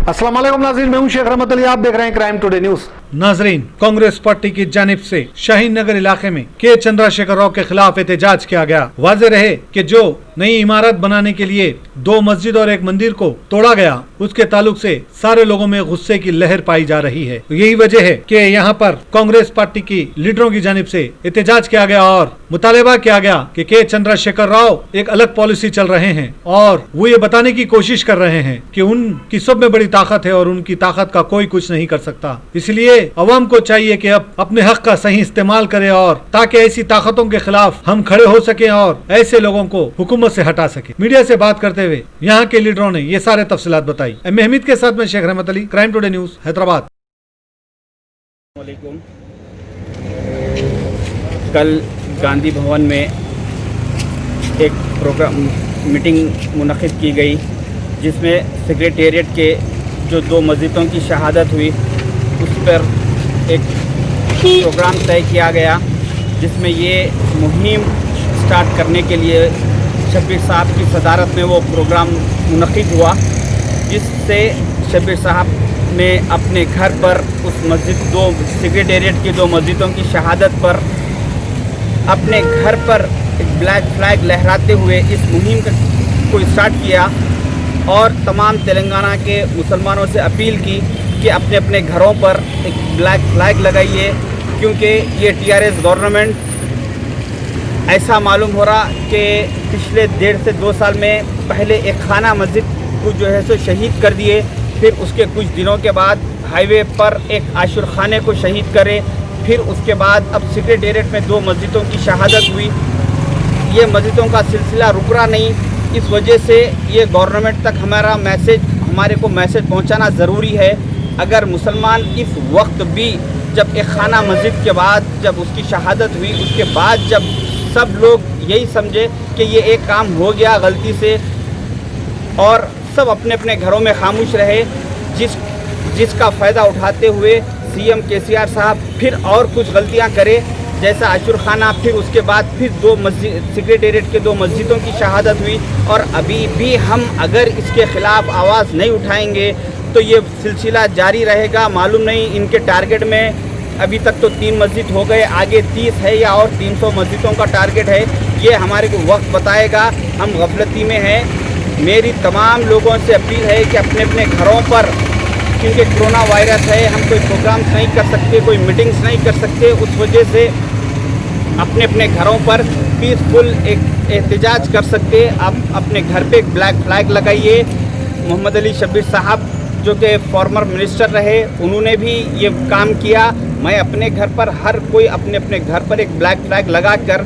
अस्सलाम वालेकुम नाज़रीन, मैं हूं शेख रहमत अली, आप देख रहे हैं क्राइम टुडे न्यूज। नाजरीन, कांग्रेस पार्टी की जानिब से शाहीन नगर इलाके में के चंद्रशेखर राव के खिलाफ एहतजाज किया गया। वाज़ेह रहे कि जो नई इमारत बनाने के लिए 2 मस्जिद और 1 मंदिर को तोड़ा गया, उसके ताल्लुक से सारे लोगों में गुस्से की लहर पाई जा रही है। यही वजह है कि यहाँ पर कांग्रेस पार्टी की लीडरों की जानिब से एहतजाज किया गया और मुतालबा किया गया कि के चंद्रशेखर राव एक अलग पॉलिसी चल रहे हैं और वो ये बताने की कोशिश कर रहे हैं कि उनकी सब में बड़ी ताकत है और उनकी ताकत का कोई कुछ नहीं कर सकता। इसलिए अवाम को चाहिए कि अब अपने हक का सही इस्तेमाल करे और ताकि ऐसी ताकतों के खिलाफ हम खड़े हो सके और ऐसे लोगों को हुकूमत से हटा सके। मीडिया से बात करते हुए यहाँ के लीडरों ने ये सारे तफसीलात बताई। एम हमीद के साथ में शेख रहमत Ali, crime today news, Hyderabad. कल गांधी भवन में एक प्रोग्राम मीटिंग मुनक़िद की गई, जिसमें सेक्रेटेरिएट के जो 2 मस्जिदों की शहादत हुई उस पर एक प्रोग्राम तय किया गया, जिसमें ये मुहिम स्टार्ट करने के लिए शब्बीर साहब की सदारत में वो प्रोग्राम मुनक़िद हुआ, जिससे शब्बीर साहब ने अपने घर पर उस सेक्रेटेरिएट की 2 मस्जिदों की शहादत पर अपने घर पर एक ब्लैक फ्लैग लहराते हुए इस मुहिम को स्टार्ट किया और तमाम तेलंगाना के मुसलमानों से अपील की कि अपने अपने घरों पर एक ब्लैक फ्लैग लगाइए, क्योंकि ये टीआरएस गवर्नमेंट ऐसा मालूम हो रहा कि पिछले 1.5 से 2 साल में पहले एक खाना मस्जिद को जो है सो शहीद कर दिए, फिर उसके कुछ दिनों के बाद हाईवे पर एक आशुर खाने को शहीद करे, फिर उसके बाद अब सेक्रेटेरिएट में 2 मस्जिदों की शहादत हुई। ये मस्जिदों का सिलसिला रुक रहा नहीं, इस वजह से ये गवर्नमेंट तक हमारे को मैसेज पहुंचाना ज़रूरी है। अगर मुसलमान इस वक्त भी जब एक खाना मस्जिद के बाद जब उसकी शहादत हुई, उसके बाद जब सब लोग यही समझे कि ये एक काम हो गया गलती से और सब अपने अपने घरों में खामोश रहे, जिसका फ़ायदा उठाते हुए सीएम केसीआर साहब फिर और कुछ गलतियां करे, जैसा आशुर खाना, फिर उसके बाद फिर 2 सेक्रेटेरिएट के 2 मस्जिदों की शहादत हुई। और अभी भी हम अगर इसके ख़िलाफ़ आवाज़ नहीं उठाएंगे तो ये सिलसिला जारी रहेगा। मालूम नहीं, इनके टारगेट में अभी तक तो 3 मस्जिद हो गए, आगे 30 है या और 300 मस्जिदों का टारगेट है। ये हमारे को वक्त बताएगा, हम गफलती में हैं। मेरी तमाम लोगों से अपील है कि अपने अपने घरों पर, क्योंकि कोरोना वायरस है, हम कोई प्रोग्राम्स नहीं कर सकते, कोई मीटिंग्स नहीं कर सकते, उस वजह से अपने अपने घरों पर पीसफुल एक एहतजाज कर सकते। आप अपने घर पे एक ब्लैक फ्लैग लगाइए। मोहम्मद अली शब्बीर साहब जो कि फॉर्मर मिनिस्टर रहे, उन्होंने भी ये काम किया। मैं अपने घर पर, हर कोई अपने अपने घर पर एक ब्लैक फ्लैग लगाकर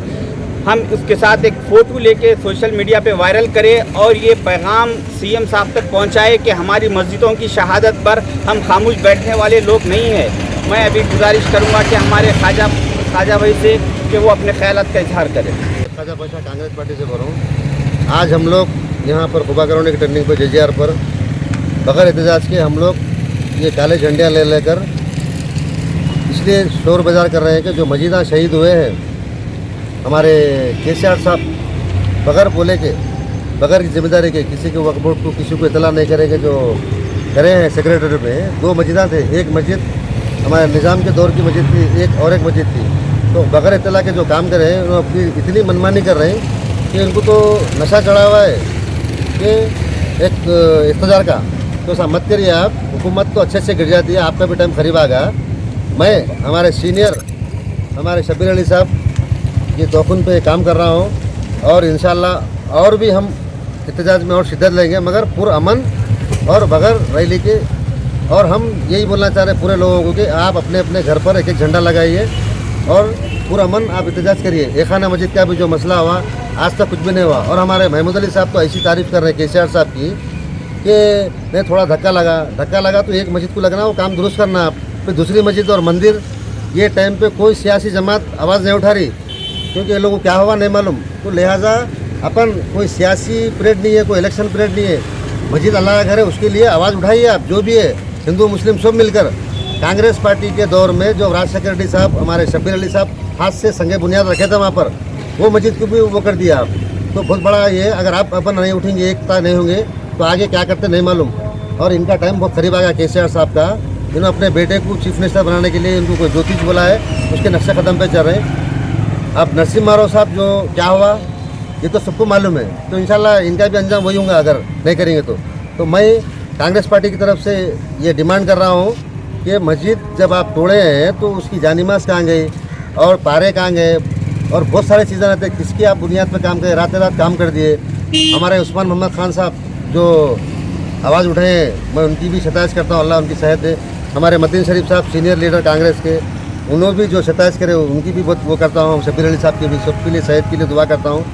हम उसके साथ एक फ़ोटो लेके सोशल मीडिया पे वायरल करें और ये पैगाम सीएम साहब तक पहुंचाए कि हमारी मस्जिदों की शहादत पर हम खामोश बैठने वाले लोग नहीं हैं। मैं अभी गुजारिश करूंगा कि हमारे ख्वाजा भाई से कि वो अपने ख्यालात का इजहार करें। ख्वाजा पाशा कांग्रेस पार्टी से बोल रहा हूँ। आज हम लोग यहाँ पर खुबा ग्राउंड की टर्निंग पर JJR पर बगैर एहतजाज के हम लोग ये काले झंडियाँ ले लेकर इसलिए शोर बाजार कर रहे हैं कि जो मजीदा शहीद हुए हैं हमारे केसीआर साहब बगैर बोले के, बगैर जिम्मेदारी के, किसी के वक्फ बोर्ड को किसी को इतला नहीं करेंगे, जो करे हैं सेक्रेटरी में 2 मस्जिदा थे। एक मस्जिद हमारे निज़ाम के दौर की मस्जिद थी, एक और एक मस्जिद थी। तो बगैर इतला के जो काम कर रहे हैं उन्होंने अपनी इतनी मनमानी कर रहे हैं कि उनको तो नशा चढ़ा हुआ है कि एक इख्तियार का। तो ऐसा मत करिए आप, हुकूमत तो अच्छे से गिर जाती है, आपका भी टाइम करीब आ गया। मैं हमारे सीनियर हमारे शब्बीर अली साहब ये तोखुन पे काम कर रहा हूँ और इंशाल्लाह और भी हम एहतजाज में और शिद्दत लेंगे, मगर पुरअमन और बगैर रैली के। और हम यही बोलना चाह रहे हैं पूरे लोगों को कि आप अपने अपने घर पर एक एक झंडा लगाइए और पुरअमन आप एहतजाज करिए। एक खाना मस्जिद का भी जो मसला हुआ आज तक कुछ भी नहीं हुआ। और हमारे महमूद अली साहब तो ऐसी तारीफ़ कर रहे हैं केसीआर साहब की कि नहीं, थोड़ा धक्का लगा तो एक मस्जिद को लगना, वो काम दुरुस्त करना। फिर दूसरी मस्जिद और मंदिर, ये टाइम पे कोई सियासी जमात आवाज़ नहीं उठा रही, क्योंकि ये लोगों को क्या हुआ नहीं मालूम। तो लिहाजा अपन कोई सियासी पीरियड नहीं है, कोई इलेक्शन पीरियड नहीं है, मस्जिद अल्लाह का घर है, उसके लिए आवाज़ उठाइए आप, जो भी है हिंदू मुस्लिम सब मिलकर। कांग्रेस पार्टी के दौर में जो राज सेक्रेटरी साहब हमारे शब्बीर अली साहब हाथ से संगे बुनियाद रखे थे वहाँ पर, वो मस्जिद को भी वो कर दिया आप। तो बहुत बड़ा ये, अगर आप अपन नहीं उठेंगे, एकता नहीं होंगे, तो आगे क्या करते नहीं मालूम। और इनका टाइम बहुत करीब आ गया केसीआर साहब का। इन्होंने अपने बेटे को चीफ मिनिस्टर बनाने के लिए इनको कोई ज्योतिष बोला है, उसके नक्शे कदम पे चल रहे हैं। अब नरसिम्हा राव साहब जो क्या हुआ ये तो सबको मालूम है, तो इंशाल्लाह इनका भी अंजाम वही होगा अगर नहीं करेंगे तो मैं कांग्रेस पार्टी की तरफ से ये डिमांड कर रहा हूँ कि मस्जिद जब आप तोड़े हैं तो उसकी जानिमाज कहाँ गई और पारे कहाँ गए और बहुत सारी चीज़ें रहते हैं, किसकी आप बुनियाद पर काम करे, रात रात काम कर दिए। हमारे उस्मान मोहम्मद खान साहब जो आवाज़ उठाए हैं, मैं उनकी भी शतायत करता हूँ, अल्लाह उनकी सेहत दे। हमारे मतीन शरीफ साहब सीनियर लीडर कांग्रेस के, उन्होंने भी जो शतायत करे उनकी भी बहुत वो करता हूँ। शबीर अली साहब की भी, सबके लिए सेहत के लिए दुआ करता हूँ,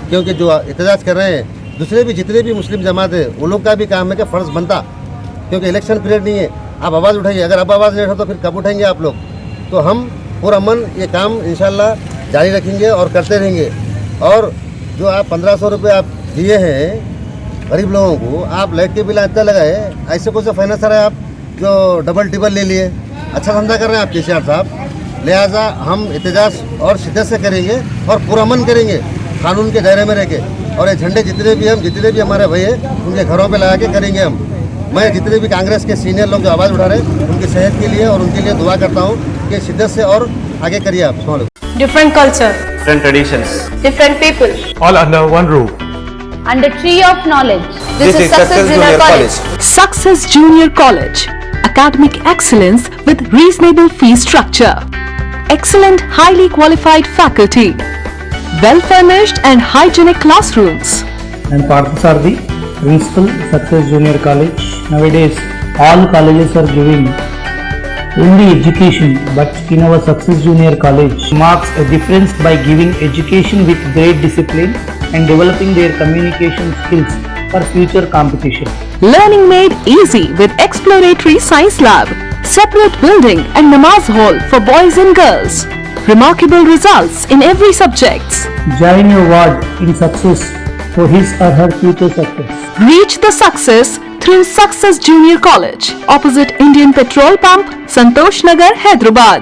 क्योंकि जो एहतजाज कर रहे हैं दूसरे भी जितने भी मुस्लिम जमात है उन लोग का भी काम है कि फ़र्ज़ बनता, क्योंकि इलेक्शन पीरियड नहीं है। आप आवाज़ उठाइए, अगर अब आवाज़ नहीं उठा तो फिर कब उठाएंगे आप लोग। तो हम पूरा मन ये काम इंशाल्लाह जारी रखेंगे और करते रहेंगे। और जो आप 1500 रुपये आप दिए हैं गरीब लोगों को, आप लाइट के बिल इतना लगाए, ऐसे कौन सा फाइनेंसर है आप जो डबल टिबल ले लिए? अच्छा धंधा कर रहे हैं आप केसीआर साहब। लिहाजा हम एहतजाज और शिद्दत से करेंगे और पूरा मन करेंगे कानून के दायरे में रह के। और ये झंडे जितने भी हमारे भाई हैं उनके घरों पे लगा के करेंगे हम। मैं जितने भी कांग्रेस के सीनियर लोग जो आवाज़ उठा रहे हैं उनकी सेहत के लिए और उनके लिए दुआ करता हूँ कि शिद्दत से और आगे करिए आप। Different culture, different traditions, different people, all under one roof. under tree of knowledge. This is Success Junior College. Success Junior College. Academic excellence with reasonable fee structure. Excellent, highly qualified faculty. Well-furnished and hygienic classrooms. And Parthasarthi, Principal, Success Junior College. Nowadays, all colleges are giving only education, but in our Success Junior College marks a difference by giving education with great discipline and developing their communication skills for future competition. Learning made easy with exploratory science lab, separate building and namaz hall for boys and girls. Remarkable results in every subjects. Join your ward in success for his or her future success. Reach the success through Success Junior College, opposite Indian Petrol Pump, Santosh Nagar, Hyderabad.